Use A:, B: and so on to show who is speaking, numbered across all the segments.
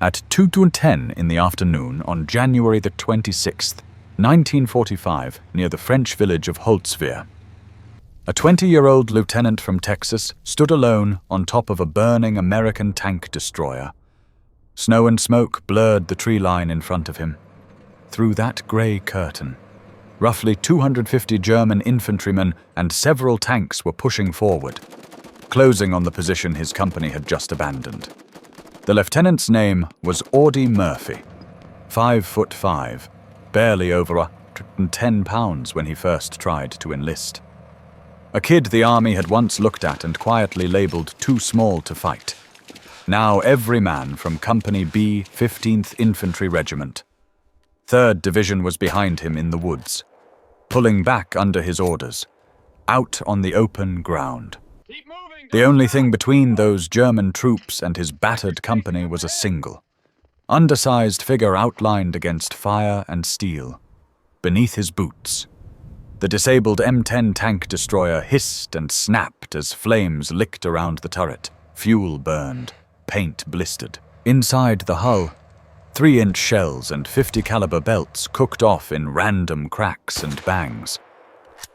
A: At 2:10 in the afternoon on January the 26th, 1945, near the French village of Holtzwihr, a 20-year-old lieutenant from Texas stood alone on top of a burning American tank destroyer. Snow and smoke blurred the tree line in front of him. Through that grey curtain, roughly 250 German infantrymen and several tanks were pushing forward, closing on the position his company had just abandoned. The lieutenant's name was Audie Murphy, 5'5", barely over 110 pounds when he first tried to enlist. A kid the army had once looked at and quietly labelled too small to fight. Now every man from Company B, 15th Infantry Regiment. 3rd Division was behind him in the woods, pulling back under his orders, out on the open ground. The only thing between those German troops and his battered company was a single, undersized figure outlined against fire and steel. Beneath his boots, the disabled M10 tank destroyer hissed and snapped as flames licked around the turret. Fuel burned, paint blistered. Inside the hull, 3-inch shells and 50 caliber belts cooked off in random cracks and bangs.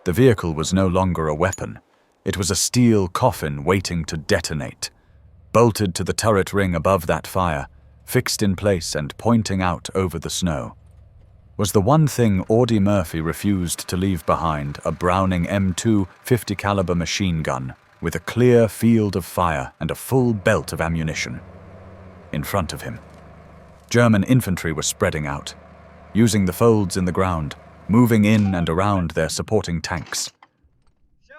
A: The vehicle was no longer a weapon. It was a steel coffin waiting to detonate, bolted to the turret ring above that fire, fixed in place and pointing out over the snow. Was the one thing Audie Murphy refused to leave behind a Browning M2 50 caliber machine gun with a clear field of fire and a full belt of ammunition. In front of him, German infantry were spreading out, using the folds in the ground, moving in and around their supporting tanks.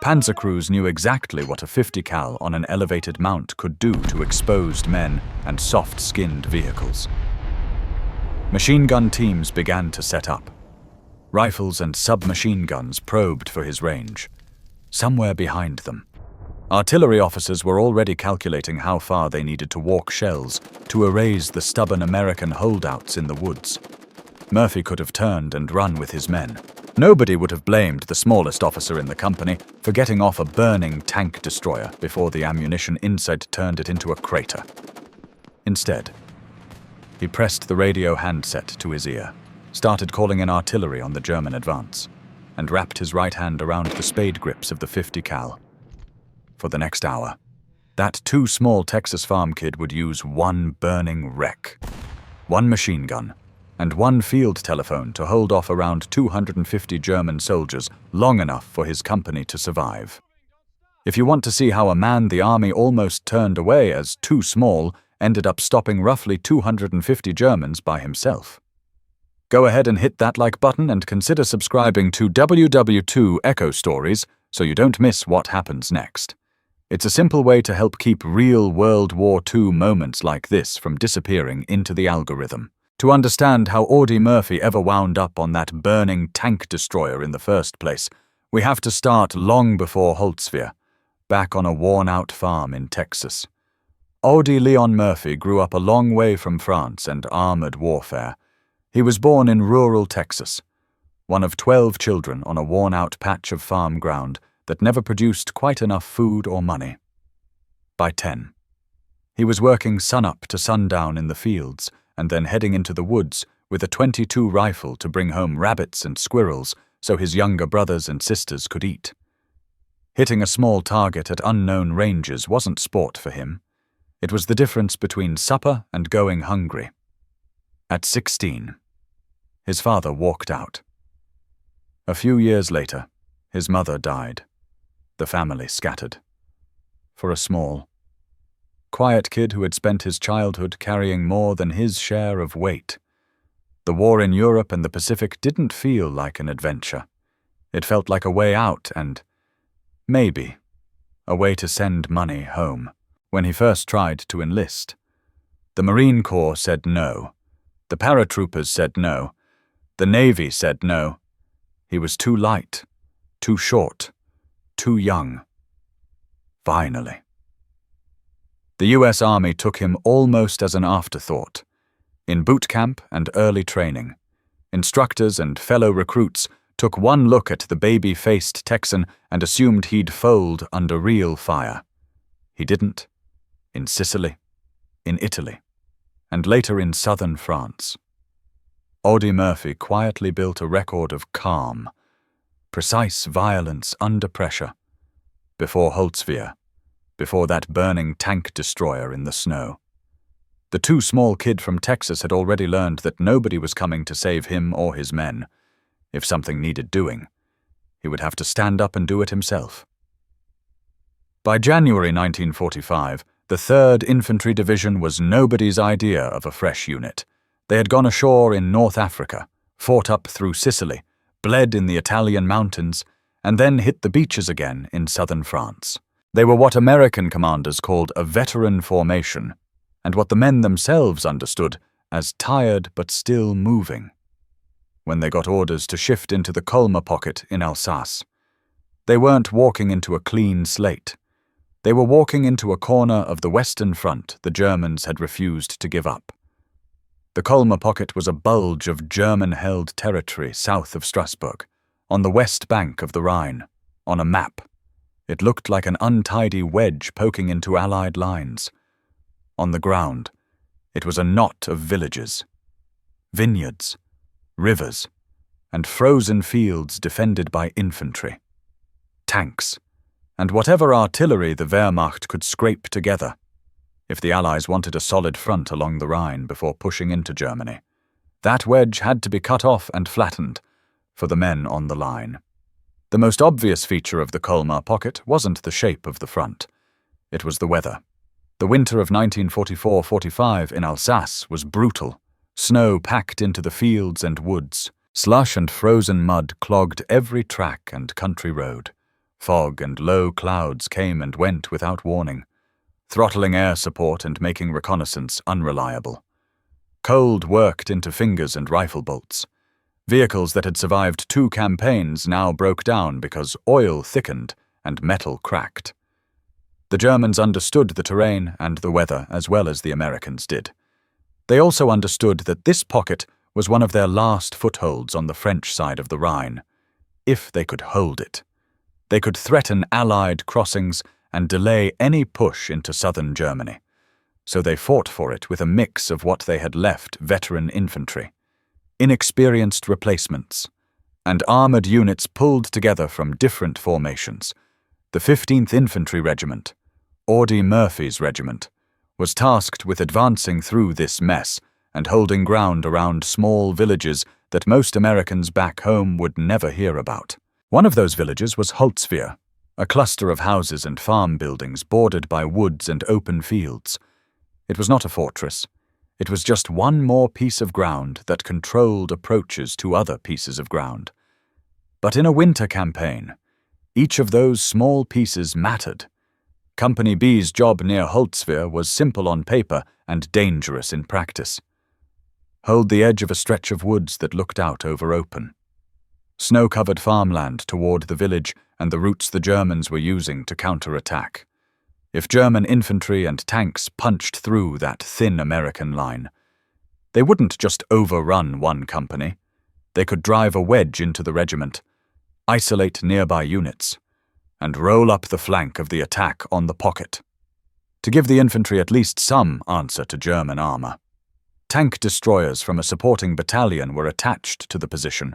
A: Panzer crews knew exactly what a 50 cal on an elevated mount could do to exposed men and soft-skinned vehicles. Machine gun teams began to set up. Rifles and submachine guns probed for his range. Somewhere behind them, artillery officers were already calculating how far they needed to walk shells to erase the stubborn American holdouts in the woods. Murphy could have turned and run with his men. Nobody would have blamed the smallest officer in the company for getting off a burning tank destroyer before the ammunition inside turned it into a crater. Instead, he pressed the radio handset to his ear, started calling in artillery on the German advance, and wrapped his right hand around the spade grips of the 50 cal. For the next hour, that too small Texas farm kid would use one burning wreck, one machine gun, and one field telephone to hold off around 250 German soldiers long enough for his company to survive. If you want to see how a man the army almost turned away as too small ended up stopping roughly 250 Germans by himself, go ahead and hit that like button and consider subscribing to WW2 Echo Stories so you don't miss what happens next. It's a simple way to help keep real World War II moments like this from disappearing into the algorithm. To understand how Audie Murphy ever wound up on that burning tank destroyer in the first place, we have to start long before Holtzwihr, back on a worn-out farm in Texas. Audie Leon Murphy grew up a long way from France and armored warfare. He was born in rural Texas, one of 12 children on a worn-out patch of farm ground that never produced quite enough food or money. By 10, he was working sunup to sundown in the fields, and then heading into the woods with a .22 rifle to bring home rabbits and squirrels so his younger brothers and sisters could eat. Hitting a small target at unknown ranges wasn't sport for him. It was the difference between supper and going hungry. At 16, his father walked out. A few years later, his mother died. The family scattered. For a small, quiet kid who had spent his childhood carrying more than his share of weight, the war in Europe and the Pacific didn't feel like an adventure. It felt like a way out and, maybe, a way to send money home. When he first tried to enlist, the Marine Corps said no. The paratroopers said no. The Navy said no. He was too light, too short, too young. Finally, the U.S. Army took him almost as an afterthought. In boot camp and early training, instructors and fellow recruits took one look at the baby-faced Texan and assumed he'd fold under real fire. He didn't. In Sicily, in Italy, and later in southern France. Audie Murphy quietly built a record of calm, precise violence under pressure, before Holtzwihr, before that burning tank destroyer in the snow. The too small kid from Texas had already learned that nobody was coming to save him or his men. If something needed doing, he would have to stand up and do it himself. By January 1945, the 3rd Infantry Division was nobody's idea of a fresh unit. They had gone ashore in North Africa, fought up through Sicily, bled in the Italian mountains, and then hit the beaches again in southern France. They were what American commanders called a veteran formation, and what the men themselves understood as tired but still moving. When they got orders to shift into the Colmar pocket in Alsace, they weren't walking into a clean slate. They were walking into a corner of the Western Front the Germans had refused to give up. The Colmar pocket was a bulge of German-held territory south of Strasbourg, on the west bank of the Rhine, on a map. It looked like an untidy wedge poking into Allied lines. On the ground, it was a knot of villages, vineyards, rivers, and frozen fields defended by infantry, tanks, and whatever artillery the Wehrmacht could scrape together, if the Allies wanted a solid front along the Rhine before pushing into Germany. That wedge had to be cut off and flattened for the men on the line. The most obvious feature of the Colmar pocket wasn't the shape of the front. It was the weather. The winter of 1944-45 in Alsace was brutal. Snow packed into the fields and woods. Slush and frozen mud clogged every track and country road. Fog and low clouds came and went without warning, throttling air support and making reconnaissance unreliable. Cold worked into fingers and rifle bolts. Vehicles that had survived 2 campaigns now broke down because oil thickened and metal cracked. The Germans understood the terrain and the weather as well as the Americans did. They also understood that this pocket was one of their last footholds on the French side of the Rhine. If they could hold it, they could threaten Allied crossings and delay any push into southern Germany. So they fought for it with a mix of what they had left veteran infantry, inexperienced replacements, and armored units pulled together from different formations. The 15th Infantry Regiment, Audie Murphy's regiment, was tasked with advancing through this mess and holding ground around small villages that most Americans back home would never hear about. One of those villages was Holtzwihr, a cluster of houses and farm buildings bordered by woods and open fields. It was not a fortress. It was just one more piece of ground that controlled approaches to other pieces of ground. But in a winter campaign, each of those small pieces mattered. Company B's job near Holtzwihr was simple on paper and dangerous in practice. Hold the edge of a stretch of woods that looked out over open, snow-covered farmland toward the village and the routes the Germans were using to counterattack. If German infantry and tanks punched through that thin American line, they wouldn't just overrun one company. They could drive a wedge into the regiment, isolate nearby units, and roll up the flank of the attack on the pocket, to give the infantry at least some answer to German armor. Tank destroyers from a supporting battalion were attached to the position.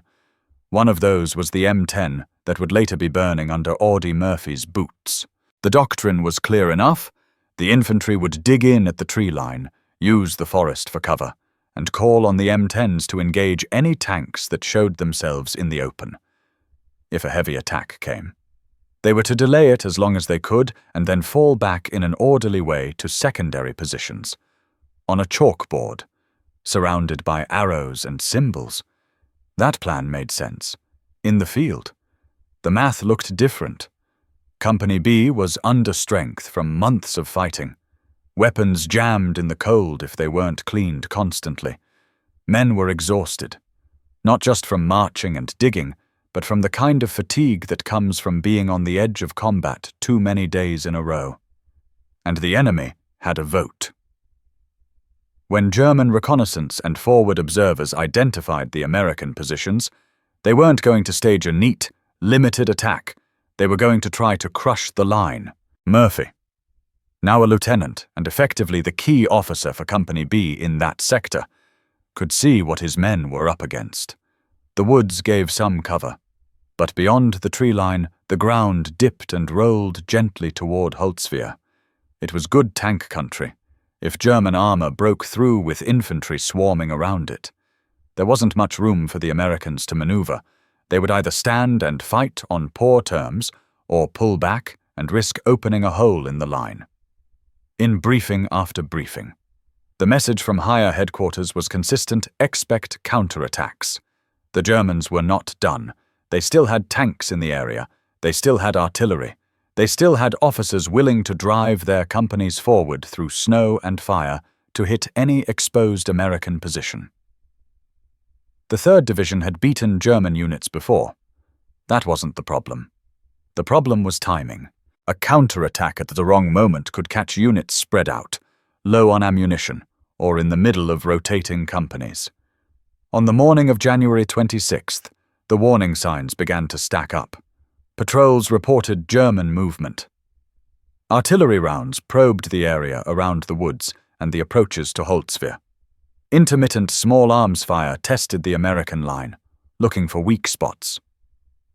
A: One of those was the M10 that would later be burning under Audie Murphy's boots. The doctrine was clear enough. The infantry would dig in at the tree line, use the forest for cover, and call on the M10s to engage any tanks that showed themselves in the open, if a heavy attack came. They were to delay it as long as they could and then fall back in an orderly way to secondary positions, on a chalkboard, surrounded by arrows and symbols. That plan made sense. In the field, the math looked different. Company B was under strength from months of fighting, weapons jammed in the cold if they weren't cleaned constantly. Men were exhausted, not just from marching and digging, but from the kind of fatigue that comes from being on the edge of combat too many days in a row. And the enemy had a vote. When German reconnaissance and forward observers identified the American positions, they weren't going to stage a neat, limited attack. They were going to try to crush the line. Murphy, now a lieutenant and effectively the key officer for Company B in that sector, could see what his men were up against. The woods gave some cover, but beyond the tree line, the ground dipped and rolled gently toward Holtzwihr. It was good tank country, if German armor broke through with infantry swarming around it. There wasn't much room for the Americans to maneuver. They would either stand and fight on poor terms, or pull back and risk opening a hole in the line. In briefing after briefing, the message from higher headquarters was consistent: expect counterattacks. The Germans were not done. They still had tanks in the area. They still had artillery. They still had officers willing to drive their companies forward through snow and fire to hit any exposed American position. The 3rd Division had beaten German units before. That wasn't the problem. The problem was timing. A counterattack at the wrong moment could catch units spread out, low on ammunition, or in the middle of rotating companies. On the morning of January 26th, the warning signs began to stack up. Patrols reported German movement. Artillery rounds probed the area around the woods and the approaches to Holtzwihr. Intermittent small arms fire tested the American line, looking for weak spots.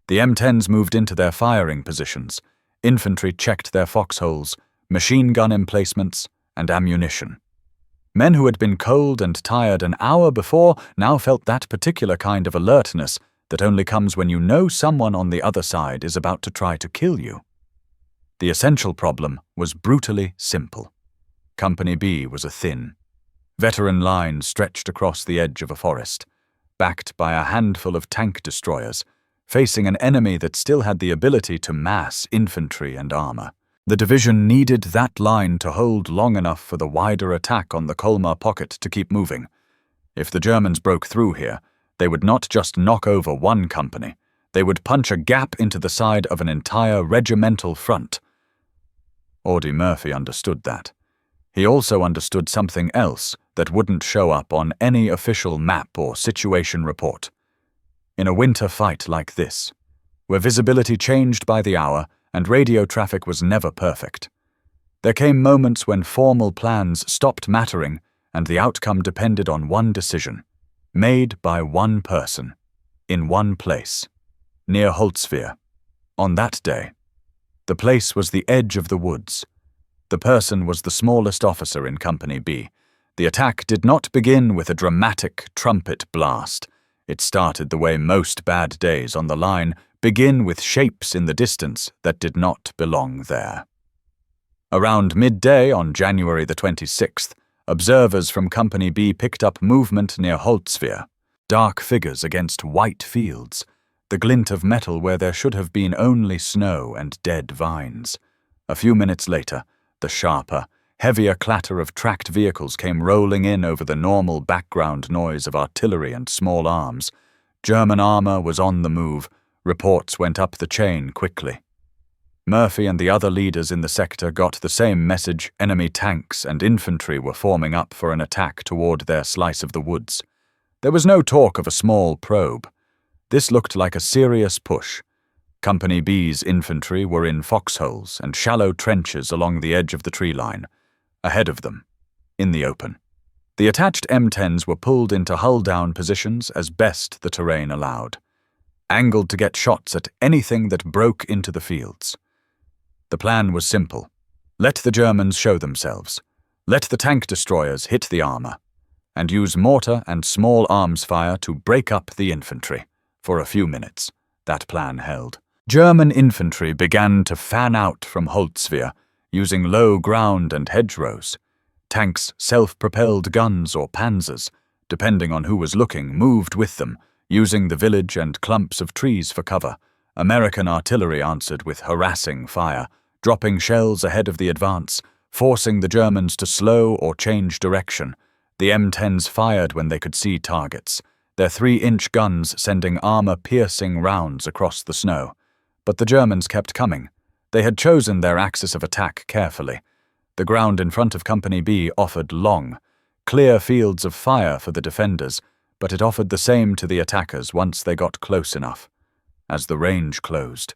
A: The M10s moved into their firing positions. Infantry checked their foxholes, machine gun emplacements, and ammunition. Men who had been cold and tired an hour before now felt that particular kind of alertness that only comes when you know someone on the other side is about to try to kill you. The essential problem was brutally simple. Company B was a thin, veteran line stretched across the edge of a forest, backed by a handful of tank destroyers, facing an enemy that still had the ability to mass infantry and armor. The division needed that line to hold long enough for the wider attack on the Colmar pocket to keep moving. If the Germans broke through here, they would not just knock over one company, they would punch a gap into the side of an entire regimental front. Audie Murphy understood that. He also understood something else that wouldn't show up on any official map or situation report. In a winter fight like this, where visibility changed by the hour and radio traffic was never perfect, there came moments when formal plans stopped mattering and the outcome depended on one decision, made by one person, in one place, near Holtzwihr. On that day, the place was the edge of the woods. The person was the smallest officer in Company B. The attack did not begin with a dramatic trumpet blast. It started the way most bad days on the line begin, with shapes in the distance that did not belong there. Around midday on January the 26th, observers from Company B picked up movement near Holtzwihr. Dark figures against white fields, the glint of metal where there should have been only snow and dead vines. A few minutes later, the sharper, heavier clatter of tracked vehicles came rolling in over the normal background noise of artillery and small arms. German armor was on the move. Reports went up the chain quickly. Murphy and the other leaders in the sector got the same message: enemy tanks and infantry were forming up for an attack toward their slice of the woods. There was no talk of a small probe. This looked like a serious push. Company B's infantry were in foxholes and shallow trenches along the edge of the tree line. Ahead of them, in the open, the attached M10s were pulled into hull-down positions as best the terrain allowed, angled to get shots at anything that broke into the fields. The plan was simple. Let the Germans show themselves. Let the tank destroyers hit the armor, and use mortar and small arms fire to break up the infantry. For a few minutes, that plan held. German infantry began to fan out from Holtzwihr, using low ground and hedgerows. Tanks, self-propelled guns or panzers, depending on who was looking, moved with them, using the village and clumps of trees for cover. American artillery answered with harassing fire, dropping shells ahead of the advance, forcing the Germans to slow or change direction. The M10s fired when they could see targets, their 3-inch guns sending armor-piercing rounds across the snow. But the Germans kept coming. They had chosen their axis of attack carefully. The ground in front of Company B offered long, clear fields of fire for the defenders, but it offered the same to the attackers once they got close enough. As the range closed,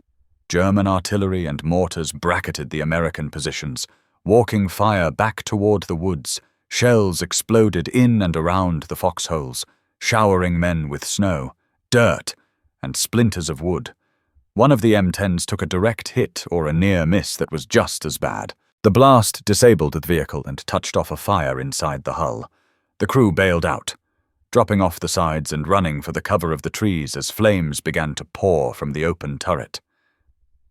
A: German artillery and mortars bracketed the American positions, walking fire back toward the woods. Shells exploded in and around the foxholes, showering men with snow, dirt, and splinters of wood. One of the M10s took a direct hit or a near miss that was just as bad. The blast disabled the vehicle and touched off a fire inside the hull. The crew bailed out, dropping off the sides and running for the cover of the trees as flames began to pour from the open turret.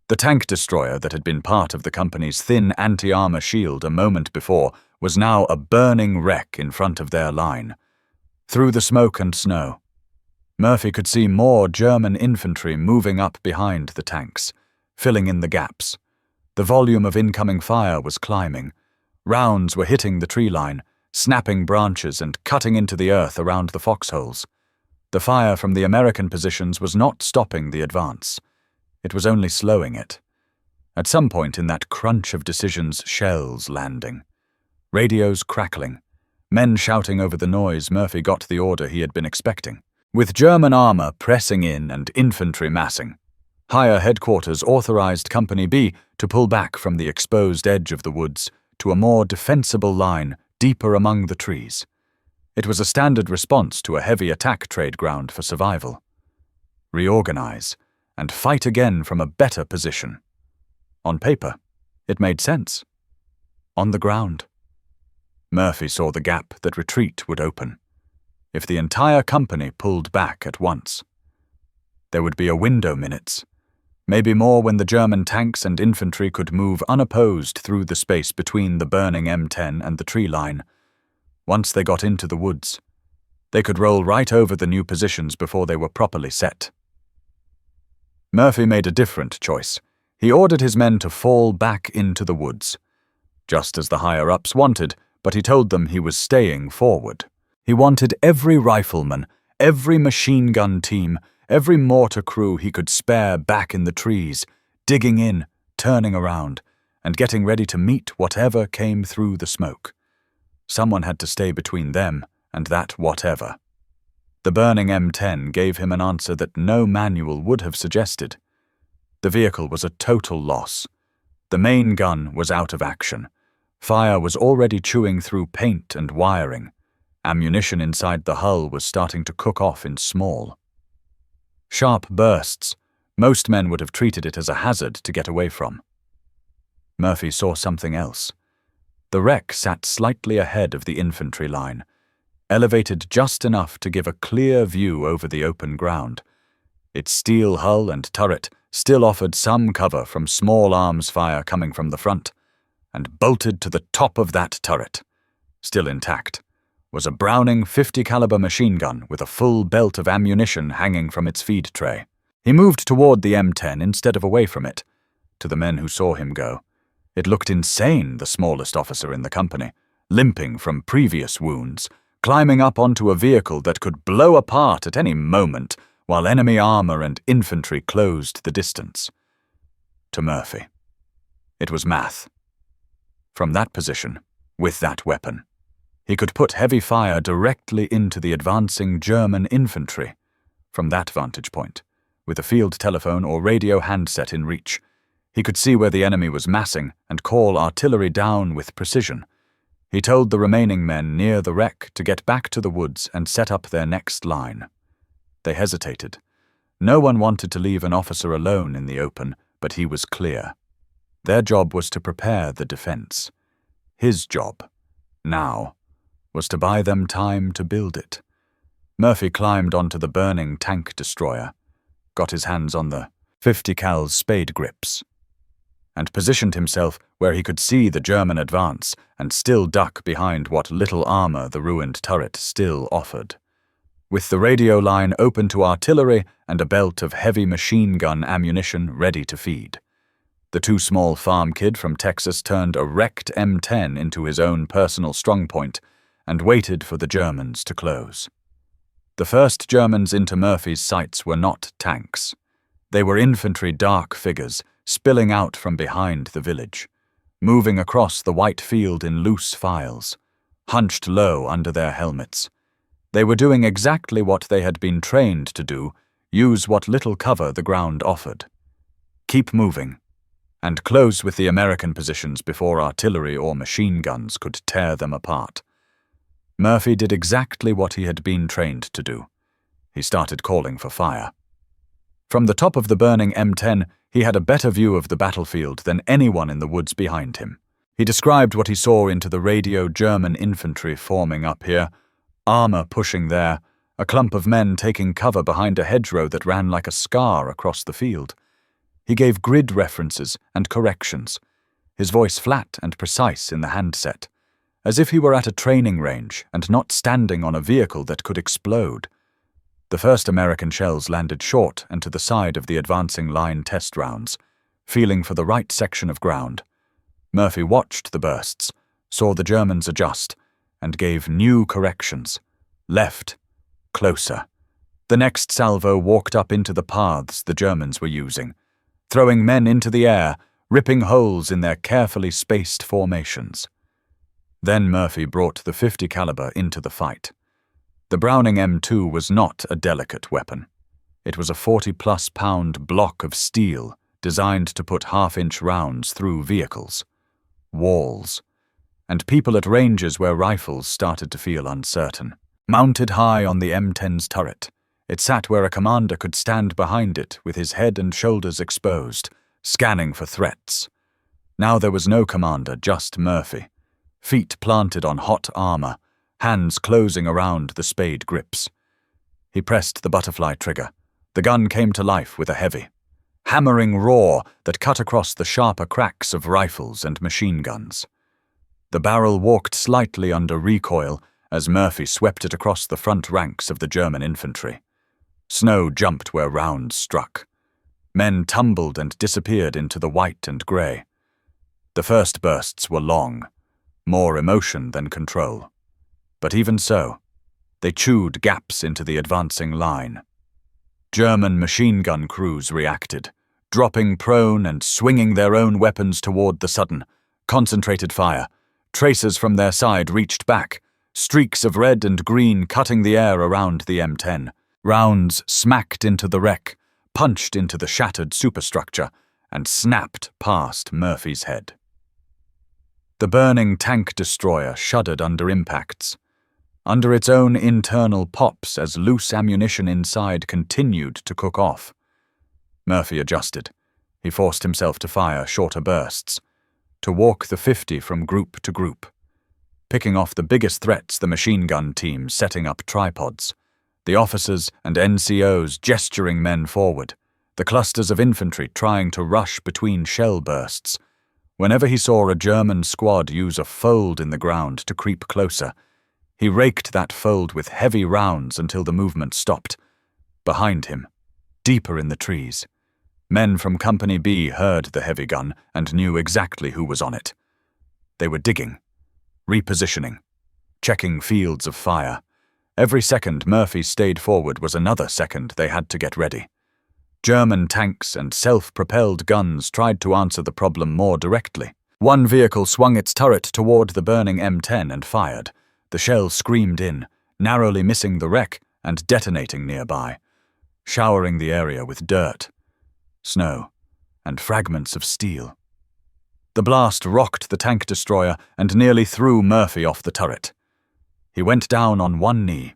A: The tank destroyer that had been part of the company's thin anti-armor shield a moment before was now a burning wreck in front of their line. Through the smoke and snow, Murphy could see more German infantry moving up behind the tanks, filling in the gaps. The volume of incoming fire was climbing. Rounds were hitting the tree line, snapping branches and cutting into the earth around the foxholes. The fire from the American positions was not stopping the advance. It was only slowing it. At some point in that crunch of decisions, shells landing. Radios crackling. Men shouting over the noise, Murphy got the order he had been expecting. With German armor pressing in and infantry massing, higher headquarters authorized Company B to pull back from the exposed edge of the woods to a more defensible line deeper among the trees. It was a standard response to a heavy attack trade ground for survival. Reorganize and fight again from a better position. On paper, it made sense. On the ground, Murphy saw the gap that retreat would open. If the entire company pulled back at once, there would be a window minutes, maybe more, when the German tanks and infantry could move unopposed through the space between the burning M10 and the tree line. Once they got into the woods, they could roll right over the new positions before they were properly set. Murphy made a different choice. He ordered his men to fall back into the woods, just as the higher-ups wanted, but he told them he was staying forward. He wanted every rifleman, every machine gun team, every mortar crew he could spare back in the trees, digging in, turning around, and getting ready to meet whatever came through the smoke. Someone had to stay between them and that whatever. The burning M10 gave him an answer that no manual would have suggested. The vehicle was a total loss. The main gun was out of action. Fire was already chewing through paint and wiring. Ammunition inside the hull was starting to cook off in small, sharp bursts. Most men would have treated it as a hazard to get away from. Murphy saw something else. The wreck sat slightly ahead of the infantry line, elevated just enough to give a clear view over the open ground. Its steel hull and turret still offered some cover from small arms fire coming from the front, and bolted to the top of that turret, still intact, was a Browning .50 caliber machine gun with a full belt of ammunition hanging from its feed tray. He moved toward the M10 instead of away from it. To the men who saw him go, it looked insane, the smallest officer in the company, limping from previous wounds, climbing up onto a vehicle that could blow apart at any moment while enemy armor and infantry closed the distance. To Murphy, it was math. From that position, with that weapon, he could put heavy fire directly into the advancing German infantry. From that vantage point, with a field telephone or radio handset in reach, he could see where the enemy was massing and call artillery down with precision. He told the remaining men near the wreck to get back to the woods and set up their next line. They hesitated. No one wanted to leave an officer alone in the open, but he was clear. Their job was to prepare the defense. His job, now, was to buy them time to build it. Murphy climbed onto the burning tank destroyer, got his hands on the .50 cal's spade grips, and positioned himself where he could see the German advance and still duck behind what little armor the ruined turret still offered. With the radio line open to artillery and a belt of heavy machine gun ammunition ready to feed, the too small farm kid from Texas turned a wrecked M10 into his own personal strongpoint and waited for the Germans to close. The first Germans into Murphy's sights were not tanks. They were infantry dark figures spilling out from behind the village, moving across the white field in loose files, hunched low under their helmets. They were doing exactly what they had been trained to do, use what little cover the ground offered. Keep moving, and close with the American positions before artillery or machine guns could tear them apart. Murphy did exactly what he had been trained to do. He started calling for fire. From the top of the burning M10, he had a better view of the battlefield than anyone in the woods behind him. He described what he saw into the radio: German infantry forming up here, armor pushing there, a clump of men taking cover behind a hedgerow that ran like a scar across the field. He gave grid references and corrections, his voice flat and precise in the handset, as if he were at a training range and not standing on a vehicle that could explode. The first American shells landed short and to the side of the advancing line test rounds, feeling for the right section of ground. Murphy watched the bursts, saw the Germans adjust, and gave new corrections. Left, closer. The next salvo walked up into the paths the Germans were using, throwing men into the air, ripping holes in their carefully spaced formations. Then Murphy brought the .50 caliber into the fight. The Browning M2 was not a delicate weapon. It was a 40-plus pound block of steel designed to put half-inch rounds through vehicles, walls, and people at ranges where rifles started to feel uncertain. Mounted high on the M10's turret, it sat where a commander could stand behind it with his head and shoulders exposed, scanning for threats. Now there was no commander, just Murphy, feet planted on hot armor, hands closing around the spade grips. He pressed the butterfly trigger. The gun came to life with a heavy, hammering roar that cut across the sharper cracks of rifles and machine guns. The barrel walked slightly under recoil as Murphy swept it across the front ranks of the German infantry. Snow jumped where rounds struck. Men tumbled and disappeared into the white and grey. The first bursts were long, more emotion than control. But even so, they chewed gaps into the advancing line. German machine gun crews reacted, dropping prone and swinging their own weapons toward the sudden, concentrated fire. Tracers from their side reached back, streaks of red and green cutting the air around the M10. Rounds smacked into the wreck, punched into the shattered superstructure, and snapped past Murphy's head. The burning tank destroyer shuddered under impacts, under its own internal pops as loose ammunition inside continued to cook off. Murphy adjusted. He forced himself to fire shorter bursts, to walk the .50 from group to group, picking off the biggest threats, the machine gun team setting up tripods, the officers and NCOs gesturing men forward, the clusters of infantry trying to rush between shell bursts. Whenever he saw a German squad use a fold in the ground to creep closer, he raked that fold with heavy rounds until the movement stopped. Behind him, deeper in the trees, men from Company B heard the heavy gun and knew exactly who was on it. They were digging, repositioning, checking fields of fire. Every second Murphy stayed forward was another second they had to get ready. German tanks and self-propelled guns tried to answer the problem more directly. One vehicle swung its turret toward the burning M10 and fired. The shell screamed in, narrowly missing the wreck and detonating nearby, showering the area with dirt, snow, and fragments of steel. The blast rocked the tank destroyer and nearly threw Murphy off the turret. He went down on one knee,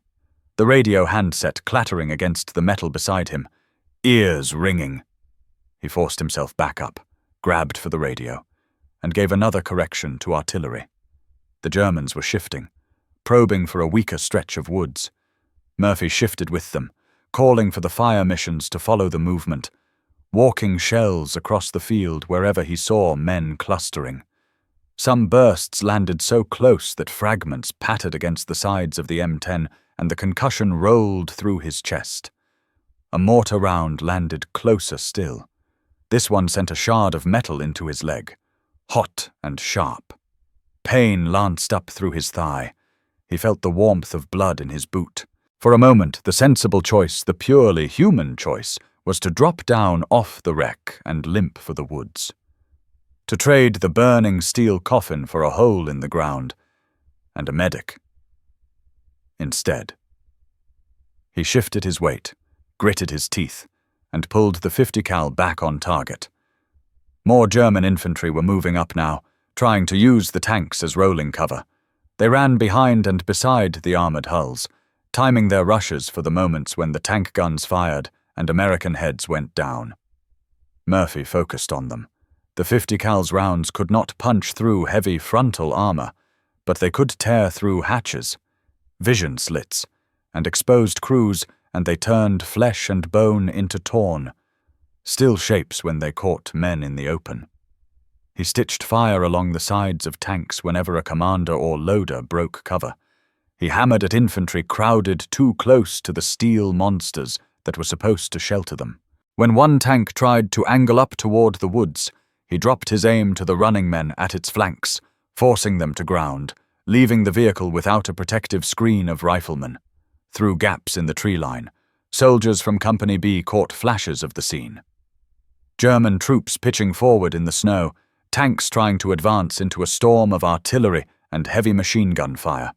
A: the radio handset clattering against the metal beside him, ears ringing. He forced himself back up, grabbed for the radio, and gave another correction to artillery. The Germans were shifting, probing for a weaker stretch of woods. Murphy shifted with them, calling for the fire missions to follow the movement, walking shells across the field wherever he saw men clustering. Some bursts landed so close that fragments pattered against the sides of the M10 and the concussion rolled through his chest. A mortar round landed closer still. This one sent a shard of metal into his leg, hot and sharp. Pain lanced up through his thigh. He felt the warmth of blood in his boot. For a moment, the sensible choice, the purely human choice, was to drop down off the wreck and limp for the woods. To trade the burning steel coffin for a hole in the ground and a medic. Instead, he shifted his weight, gritted his teeth, and pulled the .50 cal back on target. More German infantry were moving up now, trying to use the tanks as rolling cover. They ran behind and beside the armored hulls, timing their rushes for the moments when the tank guns fired and American heads went down. Murphy focused on them. The 50 cals rounds could not punch through heavy frontal armor, but they could tear through hatches, vision slits, and exposed crews, and they turned flesh and bone into torn, still shapes when they caught men in the open. He stitched fire along the sides of tanks whenever a commander or loader broke cover. He hammered at infantry crowded too close to the steel monsters that were supposed to shelter them. When one tank tried to angle up toward the woods, he dropped his aim to the running men at its flanks, forcing them to ground, leaving the vehicle without a protective screen of riflemen. Through gaps in the tree line, soldiers from Company B caught flashes of the scene. German troops pitching forward in the snow, tanks trying to advance into a storm of artillery and heavy machine gun fire.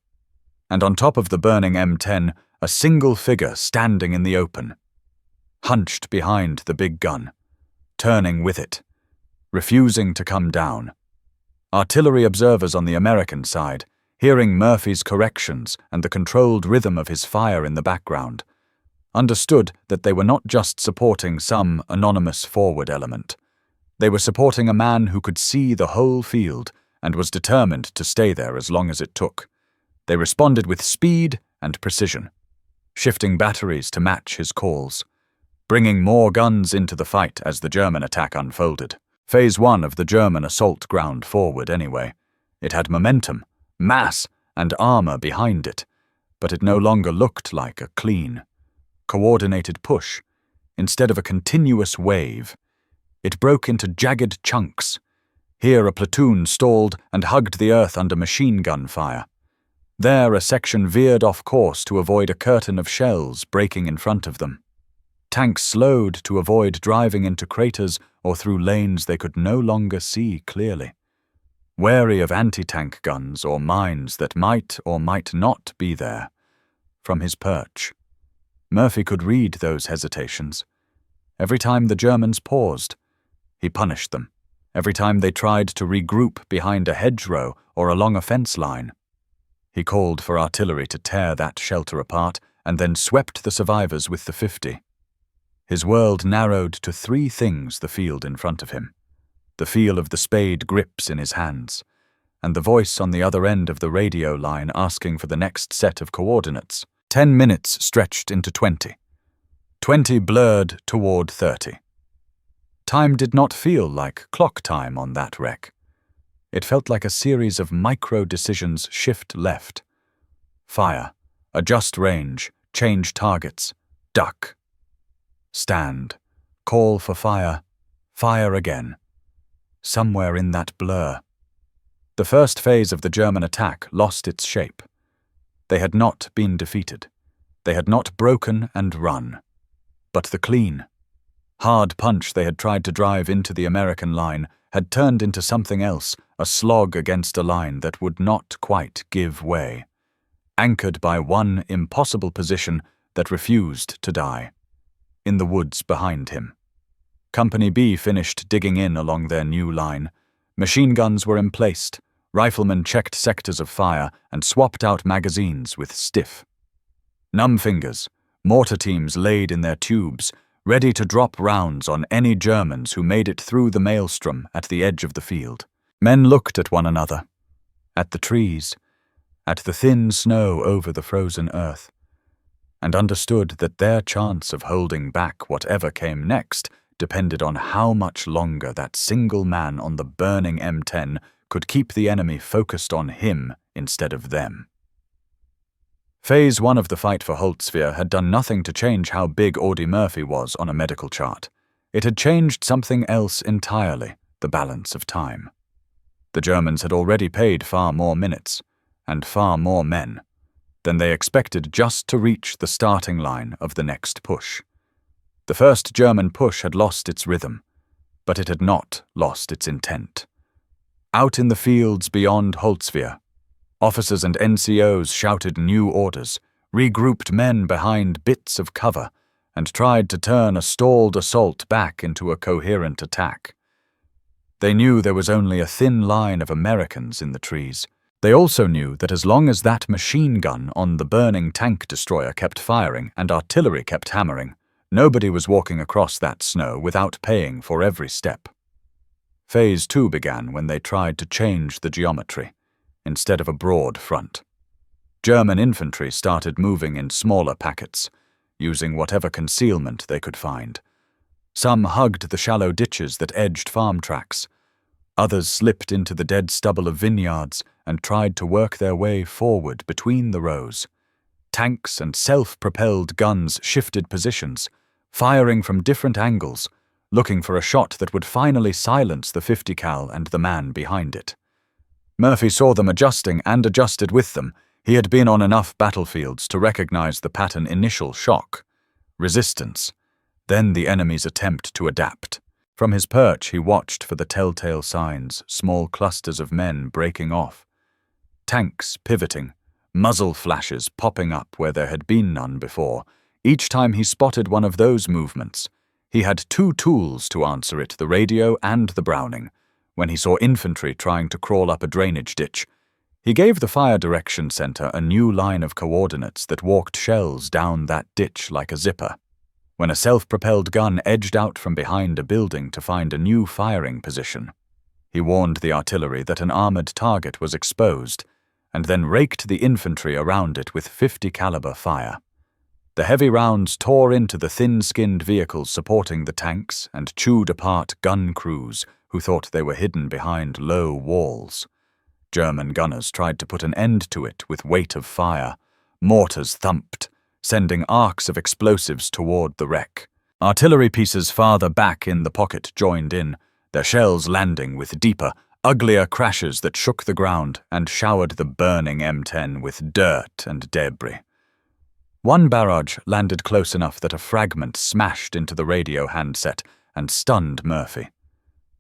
A: And on top of the burning M10, a single figure standing in the open, hunched behind the big gun, turning with it, refusing to come down. Artillery observers on the American side, hearing Murphy's corrections and the controlled rhythm of his fire in the background, understood that they were not just supporting some anonymous forward element. They were supporting a man who could see the whole field and was determined to stay there as long as it took. They responded with speed and precision, shifting batteries to match his calls, bringing more guns into the fight as the German attack unfolded. Phase 1 of the German assault ground forward anyway. It had momentum, mass, and armor behind it, but it no longer looked like a clean, coordinated push. Instead of a continuous wave, it broke into jagged chunks. Here a platoon stalled and hugged the earth under machine gun fire. There a section veered off course to avoid a curtain of shells breaking in front of them. Tanks slowed to avoid driving into craters or through lanes they could no longer see clearly. Wary of anti-tank guns or mines that might or might not be there. From his perch, Murphy could read those hesitations. Every time the Germans paused, he punished them. Every time they tried to regroup behind a hedgerow or along a fence line, he called for artillery to tear that shelter apart and then swept the survivors with the 50. His world narrowed to 3 things: the field in front of him, the feel of the spade grips in his hands, and the voice on the other end of the radio line asking for the next set of coordinates. 10 minutes stretched into 20. 20 blurred toward 30. Time did not feel like clock time on that wreck. It felt like a series of micro-decisions: shift left, fire, adjust range, change targets, duck, stand, call for fire, fire again. Somewhere in that blur, the first phase of the German attack lost its shape. They had not been defeated. They had not broken and run. But the clean, hard punch they had tried to drive into the American line had turned into something else, a slog against a line that would not quite give way, anchored by one impossible position that refused to die. In the woods behind him. Company B finished digging in along their new line. Machine guns were emplaced. Riflemen checked sectors of fire and swapped out magazines with stiff, numb fingers. Mortar teams laid in their tubes, ready to drop rounds on any Germans who made it through the maelstrom at the edge of the field. Men looked at one another, at the trees, at the thin snow over the frozen earth, and understood that their chance of holding back whatever came next depended on how much longer that single man on the burning M10 could keep the enemy focused on him instead of them. Phase 1 of the fight for Holtzwihr had done nothing to change how big Audie Murphy was on a medical chart. It had changed something else entirely: the balance of time. The Germans had already paid far more minutes, and far more men, than they expected just to reach the starting line of the next push. The first German push had lost its rhythm, but it had not lost its intent. Out in the fields beyond Holtzwihr, officers and NCOs shouted new orders, regrouped men behind bits of cover, and tried to turn a stalled assault back into a coherent attack. They knew there was only a thin line of Americans in the trees. They also knew that as long as that machine gun on the burning tank destroyer kept firing and artillery kept hammering, nobody was walking across that snow without paying for every step. Phase 2 began when they tried to change the geometry, instead of a broad front. German infantry started moving in smaller packets, using whatever concealment they could find. Some hugged the shallow ditches that edged farm tracks. Others slipped into the dead stubble of vineyards and tried to work their way forward between the rows. Tanks and self-propelled guns shifted positions, firing from different angles, looking for a shot that would finally silence the 50 cal and the man behind it. Murphy saw them adjusting and adjusted with them. He had been on enough battlefields to recognize the pattern: initial shock, resistance, then the enemy's attempt to adapt. From his perch he watched for the telltale signs: small clusters of men breaking off, tanks pivoting, muzzle flashes popping up where there had been none before. Each time he spotted one of those movements, he had two tools to answer it: the radio and the Browning. When he saw infantry trying to crawl up a drainage ditch, he gave the fire direction center a new line of coordinates that walked shells down that ditch like a zipper. When a self-propelled gun edged out from behind a building to find a new firing position, he warned the artillery that an armored target was exposed, and then raked the infantry around it with 50 caliber fire. The heavy rounds tore into the thin-skinned vehicles supporting the tanks and chewed apart gun crews who thought they were hidden behind low walls. German gunners tried to put an end to it with weight of fire. Mortars thumped, sending arcs of explosives toward the wreck. Artillery pieces farther back in the pocket joined in, their shells landing with deeper, uglier crashes that shook the ground and showered the burning M10 with dirt and debris. One barrage landed close enough that a fragment smashed into the radio handset and stunned Murphy,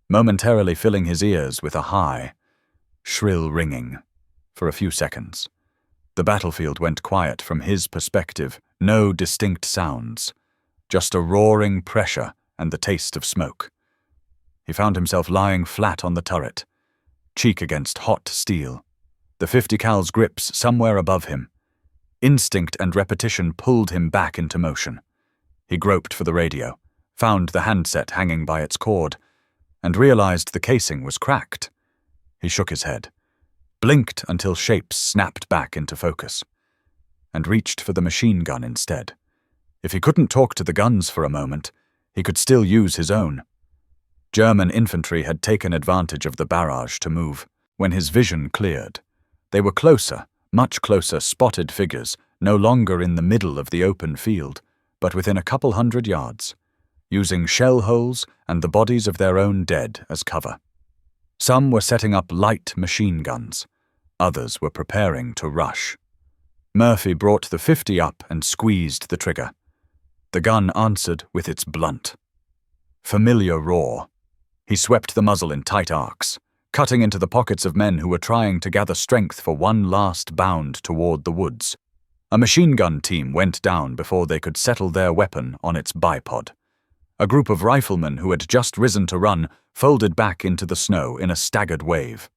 A: momentarily filling his ears with a high, shrill ringing. For a few seconds, the battlefield went quiet from his perspective. No distinct sounds, just a roaring pressure and the taste of smoke. He found himself lying flat on the turret, cheek against hot steel, the 50 cal's grips somewhere above him. Instinct and repetition pulled him back into motion. He groped for the radio, found the handset hanging by its cord, and realized the casing was cracked. He shook his head, blinked until shapes snapped back into focus, and reached for the machine gun instead. If he couldn't talk to the guns for a moment, he could still use his own. German infantry had taken advantage of the barrage to move. When his vision cleared, they were closer, much closer, spotted figures, no longer in the middle of the open field, but within a couple hundred yards, using shell holes and the bodies of their own dead as cover. Some were setting up light machine guns. Others were preparing to rush. Murphy brought the 50 up and squeezed the trigger. The gun answered with its blunt, familiar roar. He swept the muzzle in tight arcs, cutting into the pockets of men who were trying to gather strength for one last bound toward the woods. A machine gun team went down before they could settle their weapon on its bipod. A group of riflemen who had just risen to run folded back into the snow in a staggered wave.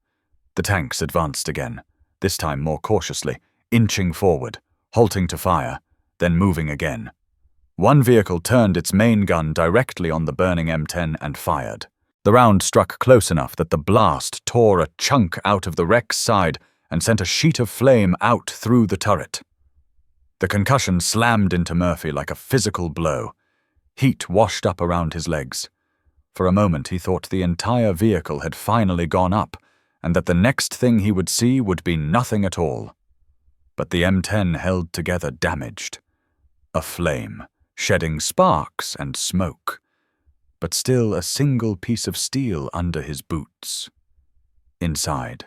A: The tanks advanced again, this time more cautiously, inching forward, halting to fire, then moving again. One vehicle turned its main gun directly on the burning M10 and fired. The round struck close enough that the blast tore a chunk out of the wreck's side and sent a sheet of flame out through the turret. The concussion slammed into Murphy like a physical blow. Heat washed up around his legs. For a moment he thought the entire vehicle had finally gone up, and that the next thing he would see would be nothing at all. But the M10 held together damaged. Aflame, shedding sparks and smoke, but still a single piece of steel under his boots. Inside,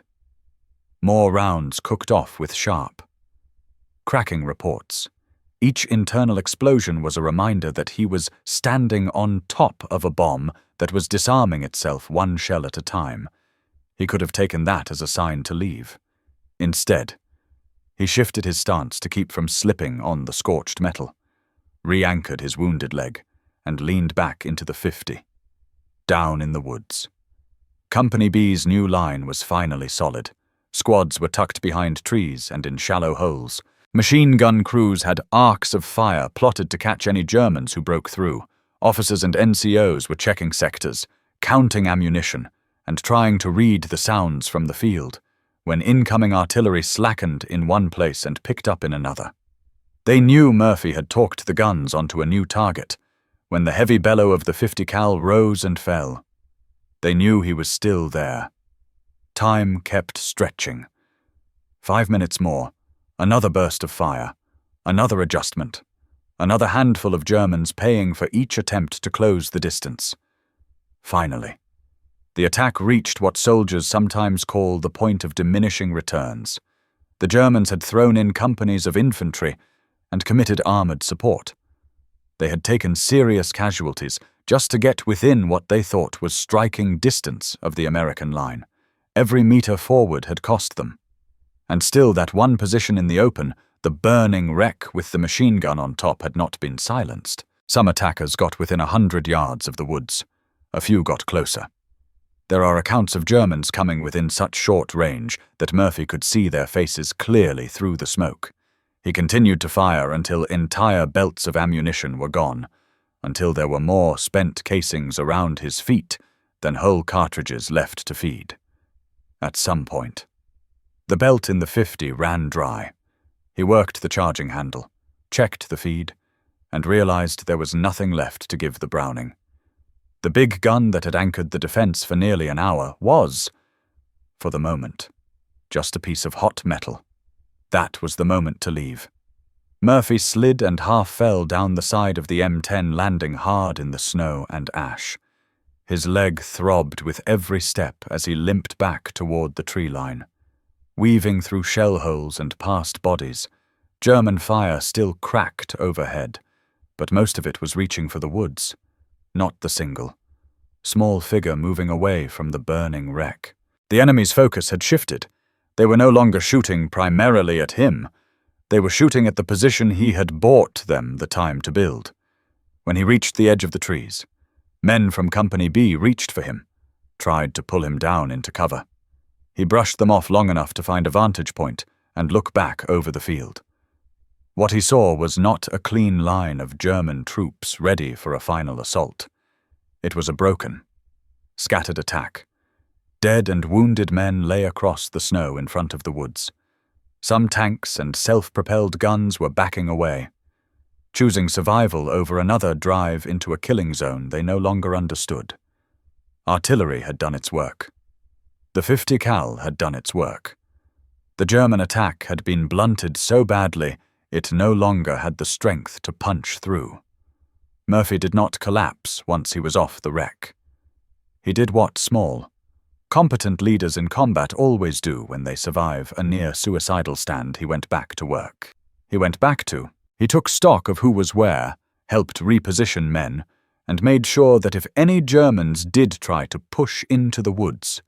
A: more rounds cooked off with sharp, cracking reports. Each internal explosion was a reminder that he was standing on top of a bomb that was disarming itself one shell at a time. He could have taken that as a sign to leave. Instead, he shifted his stance to keep from slipping on the scorched metal, re-anchored his wounded leg, and leaned back into the 50, down in the woods. Company B's new line was finally solid. Squads were tucked behind trees and in shallow holes. Machine gun crews had arcs of fire plotted to catch any Germans who broke through. Officers and NCOs were checking sectors, counting ammunition, and trying to read the sounds from the field, when incoming artillery slackened in one place and picked up in another. They knew Murphy had talked the guns onto a new target, when the heavy bellow of the 50 cal rose and fell. They knew he was still there. Time kept stretching. 5 minutes more, another burst of fire, another adjustment, another handful of Germans paying for each attempt to close the distance. Finally, the attack reached what soldiers sometimes call the point of diminishing returns. The Germans had thrown in companies of infantry and committed armored support. They had taken serious casualties just to get within what they thought was striking distance of the American line. Every meter forward had cost them. And still that one position in the open, the burning wreck with the machine gun on top, had not been silenced. Some attackers got within 100 yards of the woods. A few got closer. There are accounts of Germans coming within such short range that Murphy could see their faces clearly through the smoke. He continued to fire until entire belts of ammunition were gone, until there were more spent casings around his feet than whole cartridges left to feed. At some point, the belt in the 50 ran dry. He worked the charging handle, checked the feed, and realized there was nothing left to give the Browning. The big gun that had anchored the defense for nearly an hour was, for the moment, just a piece of hot metal. That was the moment to leave. Murphy slid and half fell down the side of the M10, landing hard in the snow and ash. His leg throbbed with every step as he limped back toward the tree line. Weaving through shell holes and past bodies, German fire still cracked overhead, but most of it was reaching for the woods, not the single small figure moving away from the burning wreck. The enemy's focus had shifted. They were no longer shooting primarily at him. They were shooting at the position he had bought them the time to build. When he reached the edge of the trees, men from Company B reached for him, tried to pull him down into cover. He brushed them off long enough to find a vantage point and look back over the field. What he saw was not a clean line of German troops ready for a final assault. It was a broken, scattered attack. Dead and wounded men lay across the snow in front of the woods. Some tanks and self-propelled guns were backing away, choosing survival over another drive into a killing zone they no longer understood. Artillery had done its work. The 50 cal had done its work. The German attack had been blunted so badly it no longer had the strength to punch through. Murphy did not collapse once he was off the wreck. He did what small, competent leaders in combat always do when they survive a near-suicidal stand. He went back to work. He took stock of who was where, helped reposition men, and made sure that if any Germans did try to push into the woods,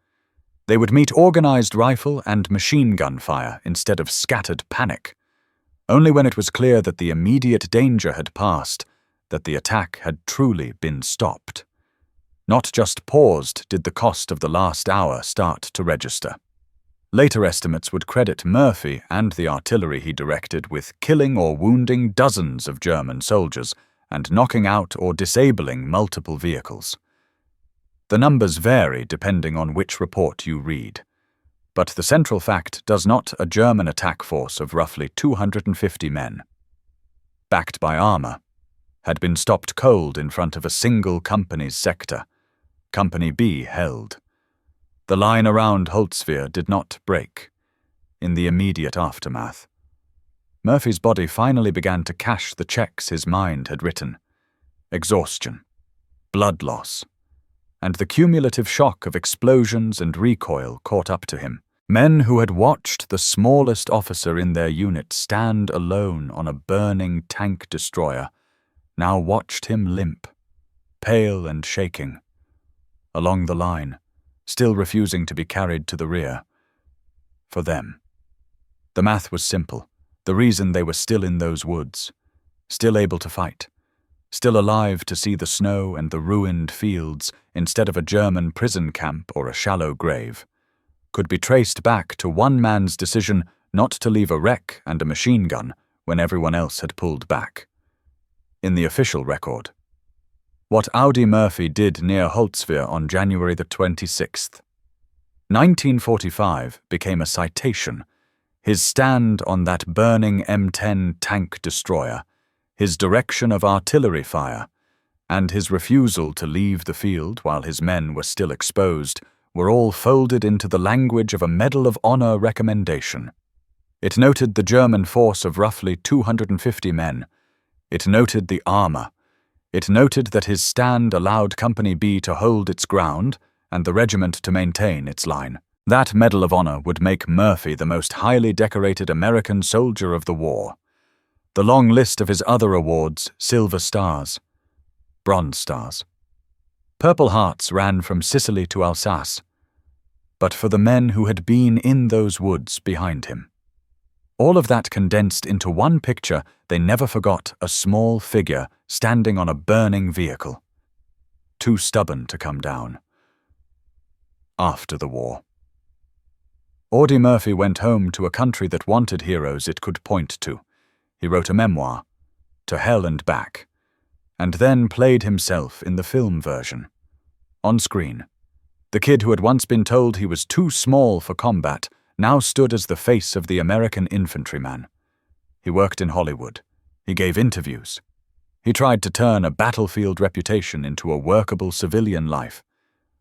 A: they would meet organized rifle and machine gun fire instead of scattered panic. Only when it was clear that the immediate danger had passed, that the attack had truly been stopped. Not just paused did the cost of the last hour start to register. Later estimates would credit Murphy and the artillery he directed with killing or wounding dozens of German soldiers and knocking out or disabling multiple vehicles. The numbers vary depending on which report you read, but the central fact does not a German attack force of roughly 250 men, backed by armor, had been stopped cold in front of a single company's sector. Company B held. The line around Holtzwihr did not break. In the immediate aftermath, Murphy's body finally began to cash the checks his mind had written. Exhaustion, blood loss, and the cumulative shock of explosions and recoil caught up to him. Men who had watched the smallest officer in their unit stand alone on a burning tank destroyer now watched him limp, pale and shaking, along the line, still refusing to be carried to the rear. For them, the math was simple. The reason they were still in those woods, still able to fight, still alive to see the snow and the ruined fields instead of a German prison camp or a shallow grave, could be traced back to one man's decision not to leave a wreck and a machine gun when everyone else had pulled back. In the official record, what Audie Murphy did near Holtzwihr on January the 26th, 1945 became a citation. His stand on that burning M10 tank destroyer, his direction of artillery fire, and his refusal to leave the field while his men were still exposed were all folded into the language of a Medal of Honor recommendation. It noted the German force of roughly 250 men. It noted the armor. It noted that his stand allowed Company B to hold its ground and the regiment to maintain its line. That Medal of Honor would make Murphy the most highly decorated American soldier of the war. The long list of his other awards: Silver Stars, Bronze Stars, Purple Hearts ran from Sicily to Alsace, but for the men who had been in those woods behind him. All of that condensed into one picture they never forgot: a small figure standing on a burning vehicle, too stubborn to come down. After the war, Audie Murphy went home to a country that wanted heroes it could point to. He wrote a memoir, To Hell and Back, and then played himself in the film version. On screen, the kid who had once been told he was too small for combat now stood as the face of the American infantryman. He worked in Hollywood. He gave interviews. He tried to turn a battlefield reputation into a workable civilian life,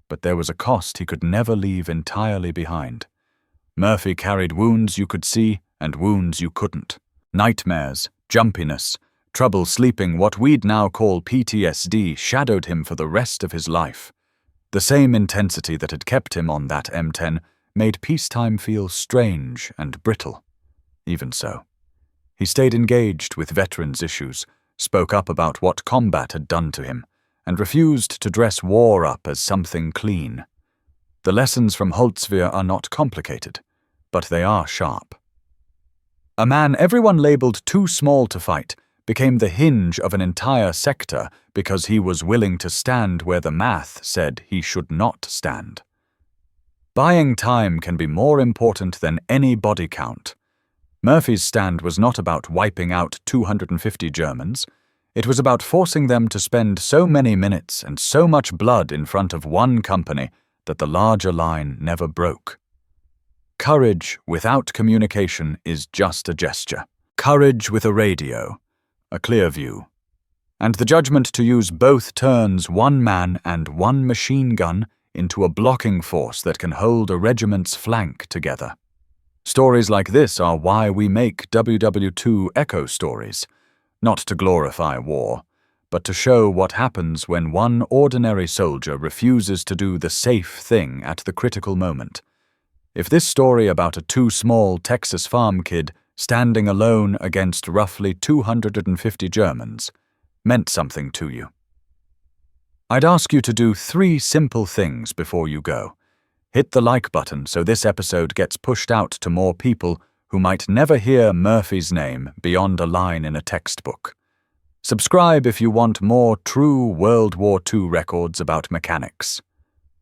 A: but there was a cost he could never leave entirely behind. Murphy carried wounds you could see and wounds you couldn't. Nightmares, jumpiness, trouble sleeping, what we'd now call PTSD, shadowed him for the rest of his life. The same intensity that had kept him on that M10 made peacetime feel strange and brittle. Even so, he stayed engaged with veterans' issues, spoke up about what combat had done to him, and refused to dress war up as something clean. The lessons from Holtzwihr are not complicated, but they are sharp. A man everyone labeled too small to fight became the hinge of an entire sector because he was willing to stand where the math said he should not stand. Buying time can be more important than any body count. Murphy's stand was not about wiping out 250 Germans. It was about forcing them to spend so many minutes and so much blood in front of one company that the larger line never broke. Courage without communication is just a gesture. Courage with a radio, a clear view, and the judgment to use both turns one man and one machine gun into a blocking force that can hold a regiment's flank together. Stories like this are why we make WW2 Echo stories, not to glorify war, but to show what happens when one ordinary soldier refuses to do the safe thing at the critical moment. If this story about a too small Texas farm kid standing alone against roughly 250 Germans meant something to you, I'd ask you to do 3 simple things before you go. Hit the like button so this episode gets pushed out to more people who might never hear Murphy's name beyond a line in a textbook. Subscribe if you want more true World War II records about mechanics,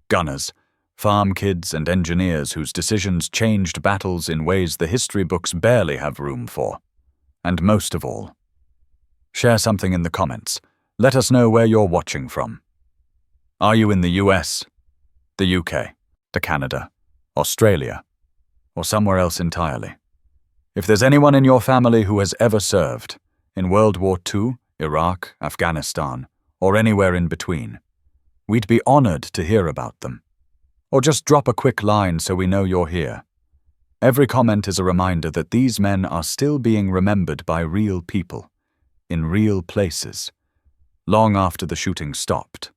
A: gunners, farm kids and engineers whose decisions changed battles in ways the history books barely have room for. And most of all, share something in the comments. Let us know where you're watching from. Are you in the US, the UK, to Canada, Australia, or somewhere else entirely? If there's anyone in your family who has ever served in World War II, Iraq, Afghanistan, or anywhere in between, we'd be honored to hear about them. Or just drop a quick line so we know you're here. Every comment is a reminder that these men are still being remembered by real people, in real places, long after the shooting stopped.